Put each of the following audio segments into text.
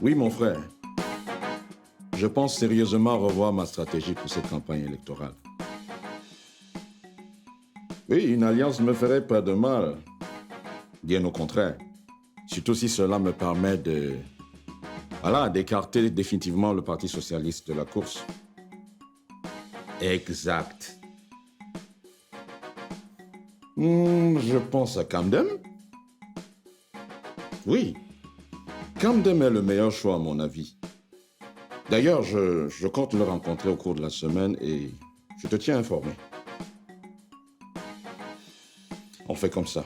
Oui, mon frère. Je pense sérieusement revoir ma stratégie pour cette campagne électorale. Oui, une alliance ne me ferait pas de mal. Bien au contraire. Surtout si cela me permet d'écarter définitivement le Parti socialiste de la course. Exact. Je pense à Kamdem. Oui. Kamdem est le meilleur choix à mon avis. D'ailleurs, je compte le rencontrer au cours de la semaine et je te tiens informé. On fait comme ça.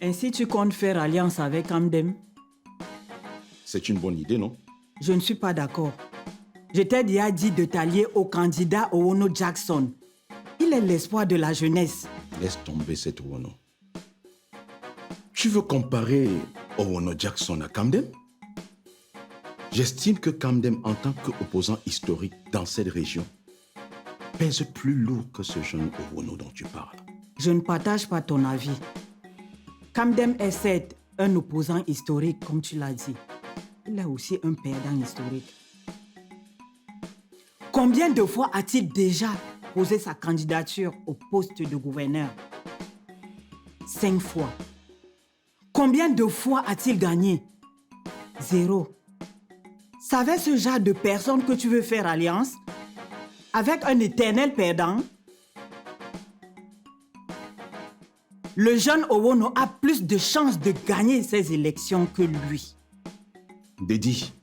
Ainsi, tu comptes faire alliance avec Kamdem? C'est une bonne idée, non? Je ne suis pas d'accord. Je t'ai déjà dit de t'allier au candidat Owono Jackson. Il est l'espoir de la jeunesse. Laisse tomber cet Owono. Tu veux comparer Owono Jackson à Kamdem? J'estime que Kamdem, en tant qu'opposant historique dans cette région, pèse plus lourd que ce jeune Owono dont tu parles. Je ne partage pas ton avis. Kamdem est certes un opposant historique, comme tu l'as dit. Il est aussi un perdant historique. Combien de fois a-t-il déjà posé sa candidature au poste de gouverneur? 5 fois. Combien de fois a-t-il gagné? 0. C'est avec ce genre de personne que tu veux faire alliance? Avec un éternel perdant? Le jeune Owono a plus de chances de gagner ces élections que lui. Dédi,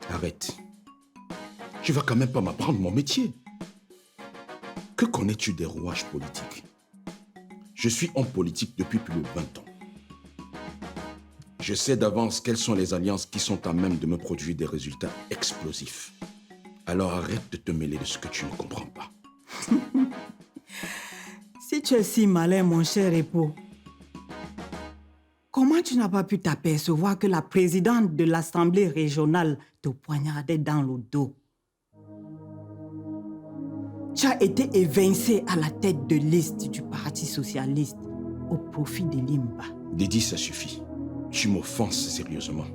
arrête. Tu vas quand même pas m'apprendre mon métier. Que connais-tu des rouages politiques? Je suis homme politique depuis plus de 20 ans. Je sais d'avance quelles sont les alliances qui sont à même de me produire des résultats explosifs. Alors arrête de te mêler de ce que tu ne comprends pas. Si tu es si malin, mon cher époux, comment tu n'as pas pu t'apercevoir que la présidente de l'Assemblée régionale te poignardait dans le dos? Tu as été évincé à la tête de liste du Parti socialiste au profit de Limba. Dédi, ça suffit. Tu m'offenses sérieusement.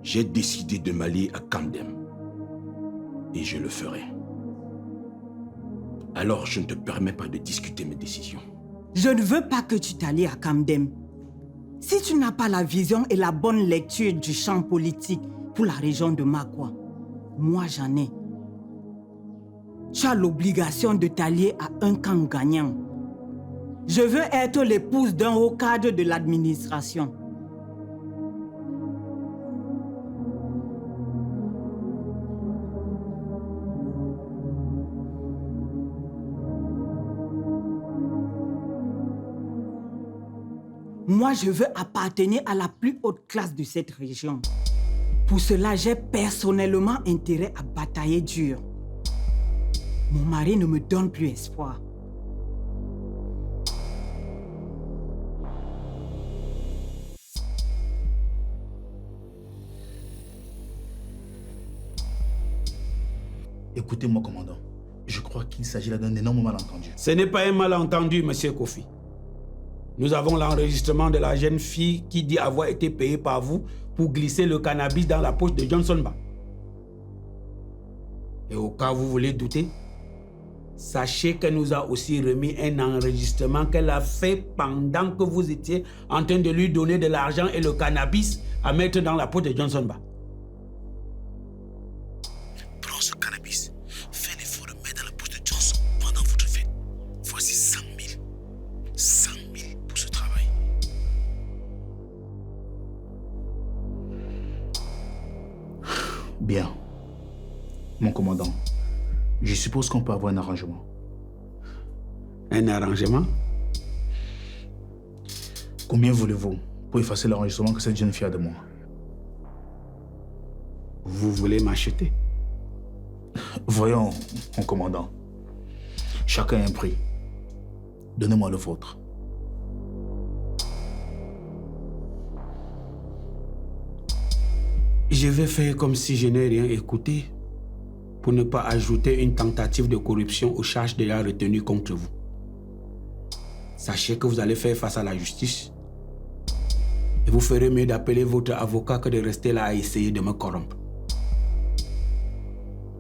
J'ai décidé de m'allier à Kamdem. Et je le ferai. Alors, je ne te permets pas de discuter mes décisions. Je ne veux pas que tu t'allies à Kamdem. Si tu n'as pas la vision et la bonne lecture du champ politique pour la région de Makwa, moi j'en ai. Tu as l'obligation de t'allier à un camp gagnant. Je veux être l'épouse d'un haut cadre de l'administration. Moi, je veux appartenir à la plus haute classe de cette région. Pour cela, j'ai personnellement intérêt à batailler dur. Mon mari ne me donne plus espoir. Écoutez-moi, commandant. Je crois qu'il s'agit là d'un énorme malentendu. Ce n'est pas un malentendu, monsieur Kofi. Nous avons l'enregistrement de la jeune fille qui dit avoir été payée par vous pour glisser le cannabis dans la poche de Johnson Ba. Et au cas où vous voulez douter, sachez qu'elle nous a aussi remis un enregistrement qu'elle a fait pendant que vous étiez en train de lui donner de l'argent et le cannabis à mettre dans la poche de Johnson Ba. Prends ce cannabis. Fais l'effort de mettre dans la poche de Johnson pendant votre fête. Voici 100 000. 100 000 pour ce travail. Bien. Mon commandant, je suppose qu'on peut avoir un arrangement. Un arrangement? Combien voulez-vous pour effacer l'enregistrement que cette jeune fille a de moi? Vous voulez m'acheter? Voyons, mon commandant. Chacun a un prix. Donnez-moi le vôtre. Je vais faire comme si je n'ai rien écouté pour ne pas ajouter une tentative de corruption aux charges déjà retenues contre vous. Sachez que vous allez faire face à la justice. Et vous ferez mieux d'appeler votre avocat que de rester là à essayer de me corrompre.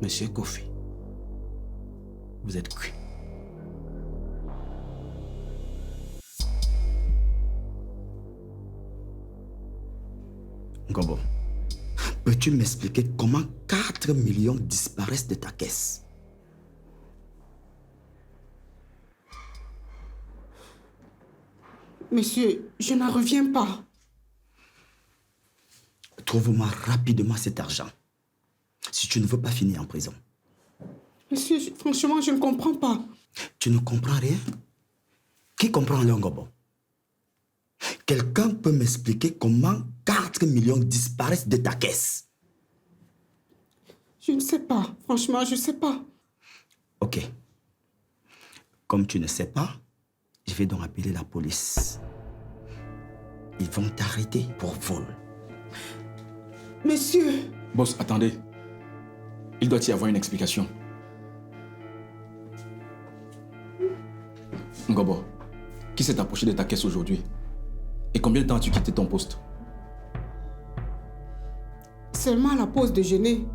Monsieur Kofi, vous êtes cuit. Ngombo, peux-tu m'expliquer comment 4 millions disparaissent de ta caisse? Monsieur, je n'en reviens pas. Trouve-moi rapidement cet argent, si tu ne veux pas finir en prison. Monsieur, franchement, je ne comprends pas. Tu ne comprends rien? Qui comprend le Ngombo? Quelqu'un peut m'expliquer comment 4 millions disparaissent de ta caisse? Je ne sais pas. Franchement, je ne sais pas. Ok. Comme tu ne sais pas, je vais donc appeler la police. Ils vont t'arrêter pour vol. Monsieur, Boss, attendez. Il doit y avoir une explication. Ngobo, qui s'est approché de ta caisse aujourd'hui? Et combien de temps as-tu quitté ton poste? seulement à la pause déjeuner.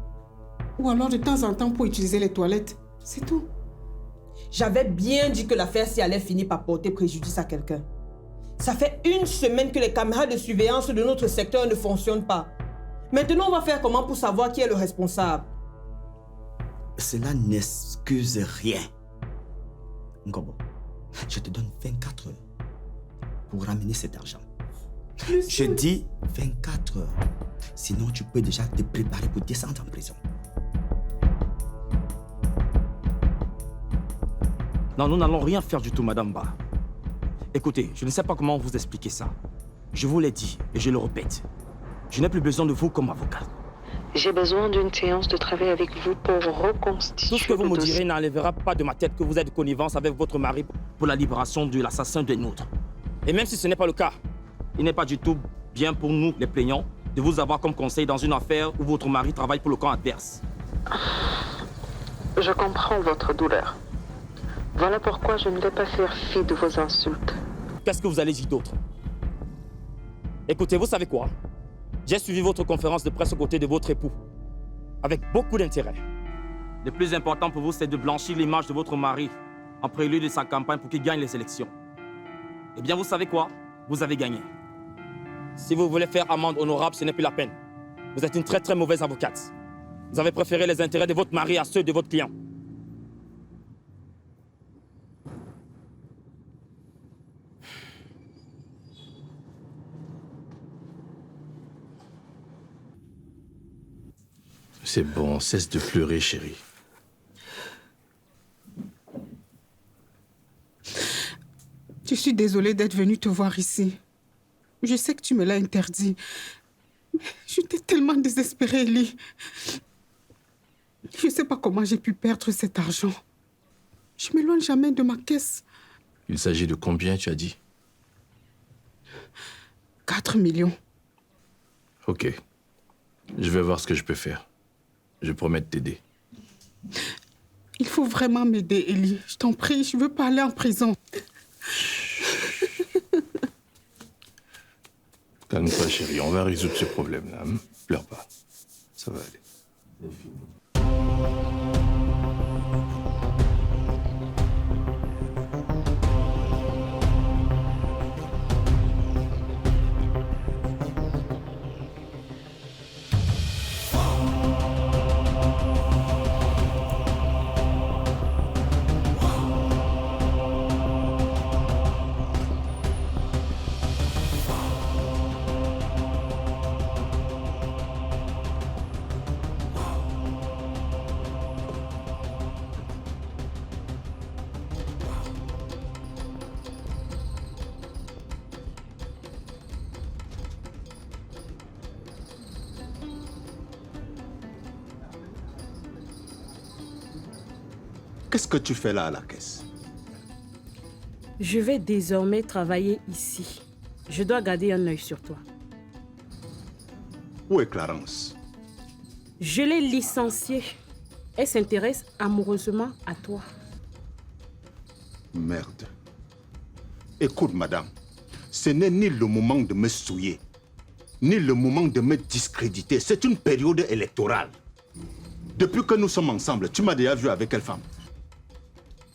Ou alors de temps en temps pour utiliser les toilettes. C'est tout. J'avais bien dit que l'affaire-ci allait finir par porter préjudice à quelqu'un. Ça fait 1 semaine que les caméras de surveillance de notre secteur ne fonctionnent pas. Maintenant, on va faire comment pour savoir qui est le responsable? Cela n'excuse rien. Ngobo, je te donne 24 heures pour ramener cet argent. Je dis 24 heures. Sinon, tu peux déjà te préparer pour descendre en prison. Non, nous n'allons rien faire du tout, Madame Ba. Écoutez, je ne sais pas comment vous expliquer ça. Je vous l'ai dit et je le répète. Je n'ai plus besoin de vous comme avocat. J'ai besoin d'une séance de travail avec vous pour reconstituer. Tout ce que vous le me dossier. direz n'enlèvera pas de ma tête que vous êtes de connivence avec votre mari pour la libération de l'assassin de nôtre. Et même si ce n'est pas le cas, il n'est pas du tout bien pour nous, les plaignants, de vous avoir comme conseil dans une affaire où votre mari travaille pour le camp adverse. Je comprends votre douleur. Voilà pourquoi je ne vais pas faire fi de vos insultes. Qu'est-ce que vous allez dire d'autre? Écoutez, vous savez quoi? J'ai suivi votre conférence de presse aux côtés de votre époux, avec beaucoup d'intérêt. Le plus important pour vous, c'est de blanchir l'image de votre mari en prélude de sa campagne pour qu'il gagne les élections. Eh bien, vous savez quoi? Vous avez gagné. Si vous voulez faire amende honorable, ce n'est plus la peine. Vous êtes une très très mauvaise avocate. Vous avez préféré les intérêts de votre mari à ceux de votre client. C'est bon, cesse de pleurer, chérie. Je suis désolée d'être venue te voir ici. Je sais que tu me l'as interdit. Mais j'étais tellement désespérée, Ellie. Je ne sais pas comment j'ai pu perdre cet argent. Je ne m'éloigne jamais de ma caisse. Il s'agit de combien, tu as dit? 4 millions. Ok. Je vais voir ce que je peux faire. Je promets de t'aider. Il faut vraiment m'aider, Ellie. Je t'en prie, je ne veux pas aller en prison. Calme-toi, chérie. On va résoudre ce problème-là. Hein? Pleure pas. Ça va aller. Qu'est-ce que tu fais là à la caisse? Je vais désormais travailler ici. Je dois garder un œil sur toi. Où est Clarence? Je l'ai licenciée. Elle s'intéresse amoureusement à toi. Merde. Écoute, madame, ce n'est ni le moment de me souiller, ni le moment de me discréditer. C'est une période électorale. Depuis que nous sommes ensemble, tu m'as déjà vu avec quelle femme?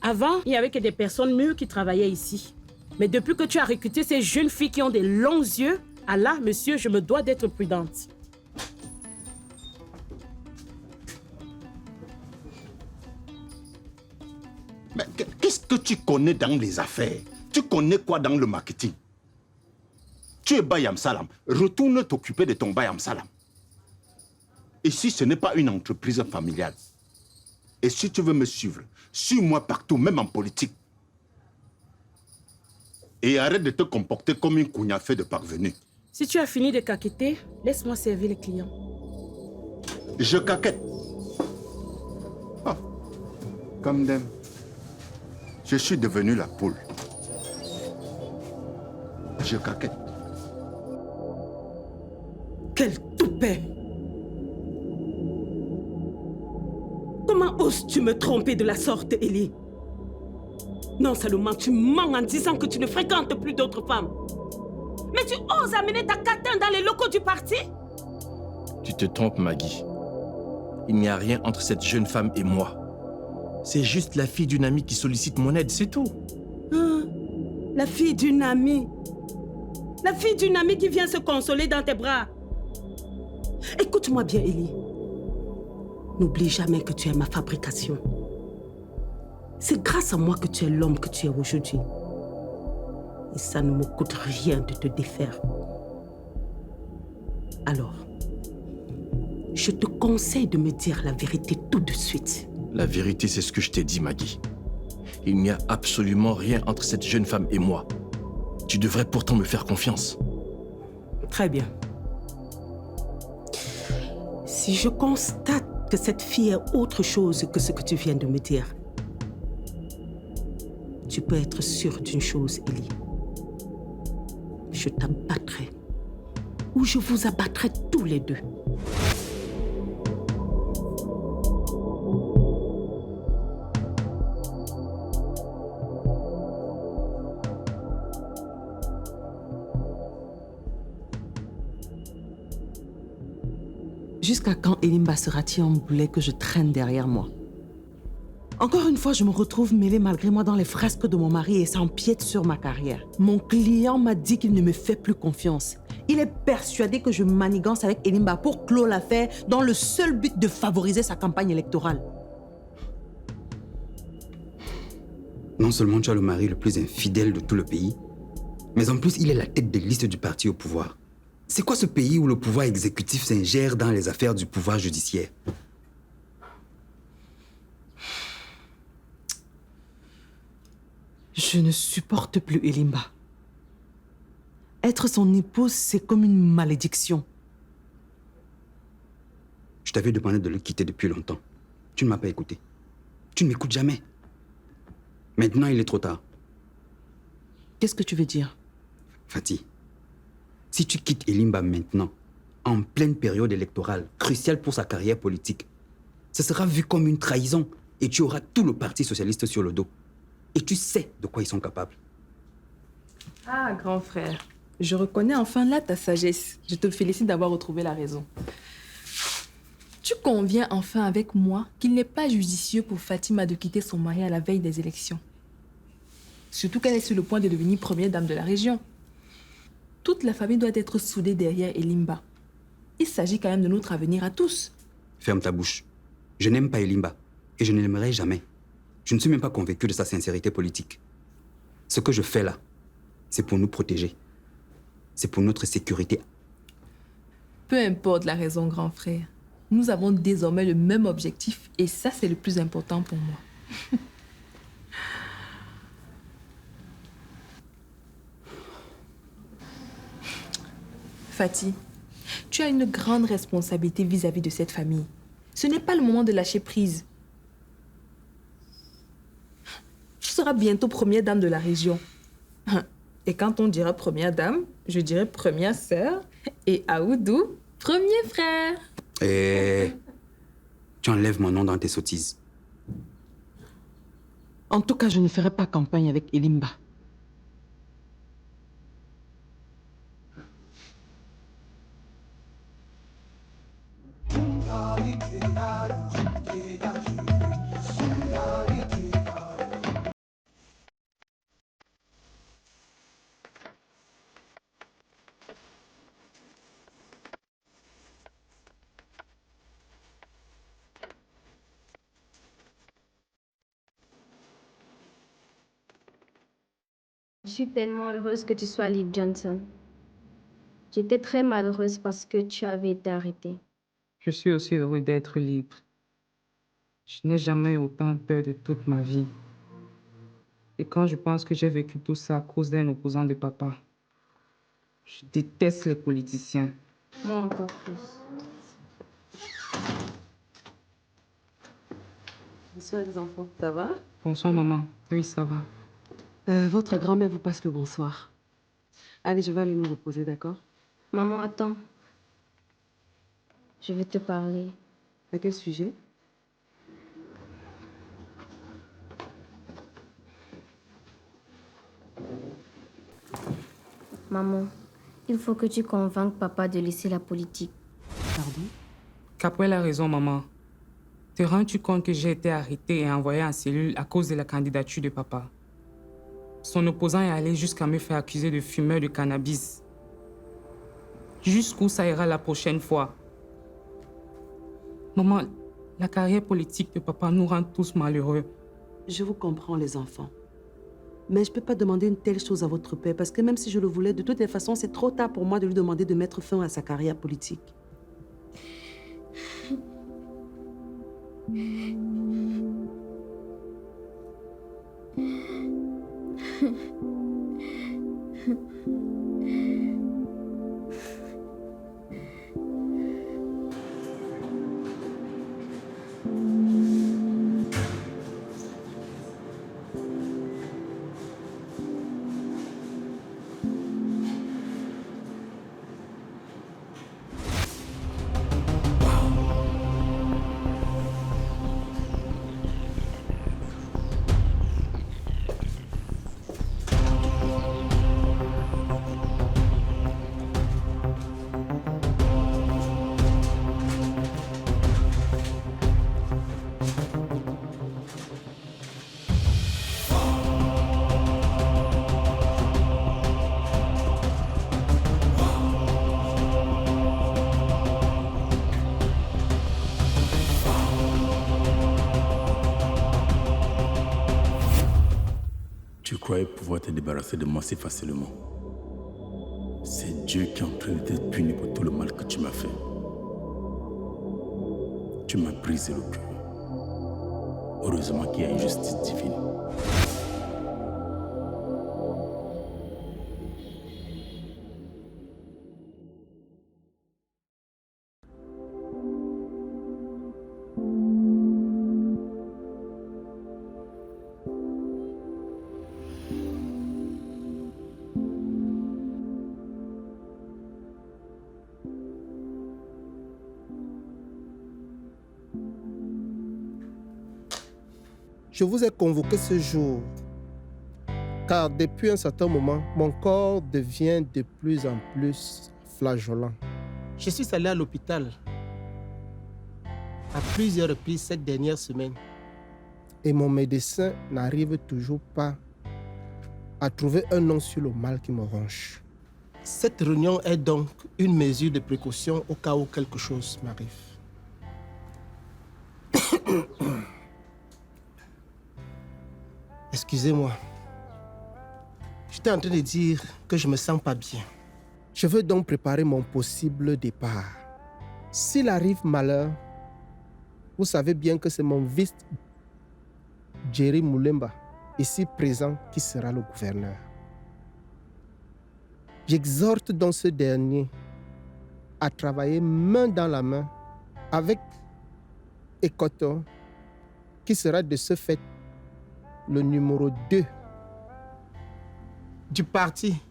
Avant, il n'y avait que des personnes mûres qui travaillaient ici. Mais depuis que tu as recruté ces jeunes filles qui ont des longs yeux, ah là, monsieur, je me dois d'être prudente. Mais qu'est-ce que tu connais dans les affaires? Tu connais quoi dans le marketing? Tu es Bayam Salam. Retourne t'occuper de ton Bayam Salam. Ici, ce n'est pas une entreprise familiale. Et si tu veux me suivre, suis-moi partout, même en politique. Et arrête de te comporter comme une cougnafée de parvenu. Si tu as fini de caqueter, laisse-moi servir les clients. Je caquette. Ah, comme d'hab. Je suis devenu la poule. Je caquette. Quel toupet! Comment oses-tu me tromper de la sorte, Élie? Non seulement tu mens en disant que tu ne fréquentes plus d'autres femmes, mais tu oses amener ta catin dans les locaux du parti? Tu te trompes, Maggie. Il n'y a rien entre cette jeune femme et moi. C'est juste la fille d'une amie qui sollicite mon aide, c'est tout. Hein? La fille d'une amie? La fille d'une amie qui vient se consoler dans tes bras? Écoute-moi bien, Élie. N'oublie jamais que tu es ma fabrication. C'est grâce à moi que tu es l'homme que tu es aujourd'hui. Et ça ne me coûte rien de te défaire. Alors, je te conseille de me dire la vérité tout de suite. La vérité, c'est ce que je t'ai dit, Maggie. Il n'y a absolument rien entre cette jeune femme et moi. Tu devrais pourtant me faire confiance. Très bien. Si je constate que cette fille est autre chose que ce que tu viens de me dire, tu peux être sûr d'une chose, Élie. Je t'abattrai. Ou je vous abattrai tous les deux. Jusqu'à quand Elimba sera-t-il un boulet que je traîne derrière moi? Encore une fois, je me retrouve mêlée malgré moi dans les frasques de mon mari et ça empiète sur ma carrière. Mon client m'a dit qu'il ne me fait plus confiance. Il est persuadé que je manigance avec Elimba pour clore l'affaire dans le seul but de favoriser sa campagne électorale. Non seulement tu as le mari le plus infidèle de tout le pays, mais en plus il est la tête de liste du parti au pouvoir. C'est quoi ce pays où le pouvoir exécutif s'ingère dans les affaires du pouvoir judiciaire? Je ne supporte plus Elimba. Être son épouse, c'est comme une malédiction. Je t'avais demandé de le quitter depuis longtemps. Tu ne m'as pas écouté. Tu ne m'écoutes jamais. Maintenant, il est trop tard. Qu'est-ce que tu veux dire? Fatih, si tu quittes Elimba maintenant, en pleine période électorale, cruciale pour sa carrière politique, ce sera vu comme une trahison et tu auras tout le Parti socialiste sur le dos. Et tu sais de quoi ils sont capables. Ah, grand frère, je reconnais enfin là ta sagesse. Je te félicite d'avoir retrouvé la raison. Tu conviens enfin avec moi qu'il n'est pas judicieux pour Fatima de quitter son mari à la veille des élections. Surtout qu'elle est sur le point de devenir première dame de la région. Toute la famille doit être soudée derrière Elimba. Il s'agit quand même de notre avenir à tous. Ferme ta bouche. Je n'aime pas Elimba et je ne l'aimerai jamais. Je ne suis même pas convaincu de sa sincérité politique. Ce que je fais là, c'est pour nous protéger. C'est pour notre sécurité. Peu importe la raison, grand frère. Nous avons désormais le même objectif et ça, c'est le plus important pour moi. Fatih, tu as une grande responsabilité vis-à-vis de cette famille. Ce n'est pas le moment de lâcher prise. Tu seras bientôt première dame de la région. Et quand on dira première dame, je dirai première sœur et Aoudou, premier frère. Tu enlèves mon nom dans tes sottises. En tout cas, je ne ferai pas campagne avec Elimba. Je suis tellement heureuse que tu sois libre, Johnson. J'étais très malheureuse parce que tu avais été arrêté. Je suis aussi heureux d'être libre. Je n'ai jamais eu autant peur de toute ma vie. Et quand je pense que j'ai vécu tout ça à cause d'un opposant de papa, je déteste les politiciens. Moi encore plus. Bonsoir les enfants, ça va? Bonsoir maman. Oui, ça va. Votre grand-mère vous passe le bonsoir. Allez, je vais aller me reposer, d'accord? Maman, attends. Je vais te parler. À quel sujet? Maman, il faut que tu convainques papa de laisser la politique. Pardon? Capoel a raison, maman. Te rends-tu compte que j'ai été arrêtée et envoyée en cellule à cause de la candidature de papa? Son opposant est allé jusqu'à me faire accuser de fumeur de cannabis. Jusqu'où ça ira la prochaine fois? Maman, la carrière politique de papa nous rend tous malheureux. Je vous comprends, les enfants. Mais je ne peux pas demander une telle chose à votre père parce que même si je le voulais, de toutes les façons, c'est trop tard pour moi de lui demander de mettre fin à sa carrière politique. Tu croyais pouvoir te débarrasser de moi si facilement. C'est Dieu qui est en train de te punir pour tout le mal que tu m'as fait. Tu m'as brisé le cœur. Heureusement qu'il y a une justice divine. Je vous ai convoqué ce jour, car depuis un certain moment, mon corps devient de plus en plus flageolant. Je suis allé à l'hôpital à plusieurs reprises cette dernière semaine, et mon médecin n'arrive toujours pas à trouver un nom sur le mal qui me ronge. Cette réunion est donc une mesure de précaution au cas où quelque chose m'arrive. Excusez-moi. J'étais en train de dire que je me sens pas bien. Je veux donc préparer mon possible départ. S'il arrive malheur, vous savez bien que c'est mon vice, Jerry Moulemba, ici présent, qui sera le gouverneur. J'exhorte donc ce dernier à travailler main dans la main avec Ekoto, qui sera de ce fait le numéro 2 du parti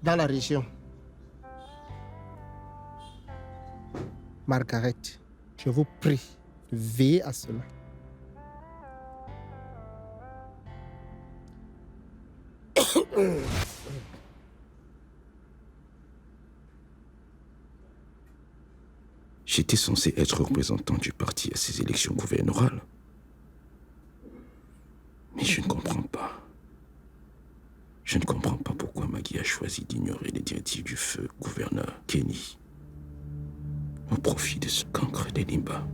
dans la région. Margaret, Je vous prie de veiller à cela. J'étais censé être représentant du parti à ces élections gouverneurales. Mais je ne comprends pas. Je ne comprends pas pourquoi Maggie a choisi d'ignorer les directives du feu gouverneur Kenny au profit de ce cancre d'Elimba.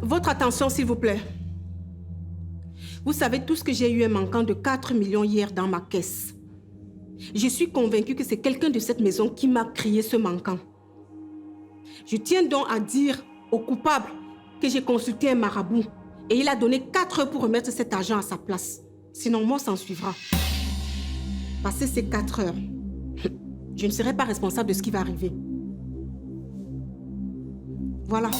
Votre attention, s'il vous plaît. Vous savez tout ce que j'ai eu un manquant de 4 millions hier dans ma caisse. Je suis convaincue que c'est quelqu'un de cette maison qui m'a crié ce manquant. Je tiens donc à dire au coupable que j'ai consulté un marabout et il a donné 4 heures pour remettre cet argent à sa place. Sinon, moi, s'en suivra. Passé ces 4 heures, je ne serai pas responsable de ce qui va arriver. Voilà.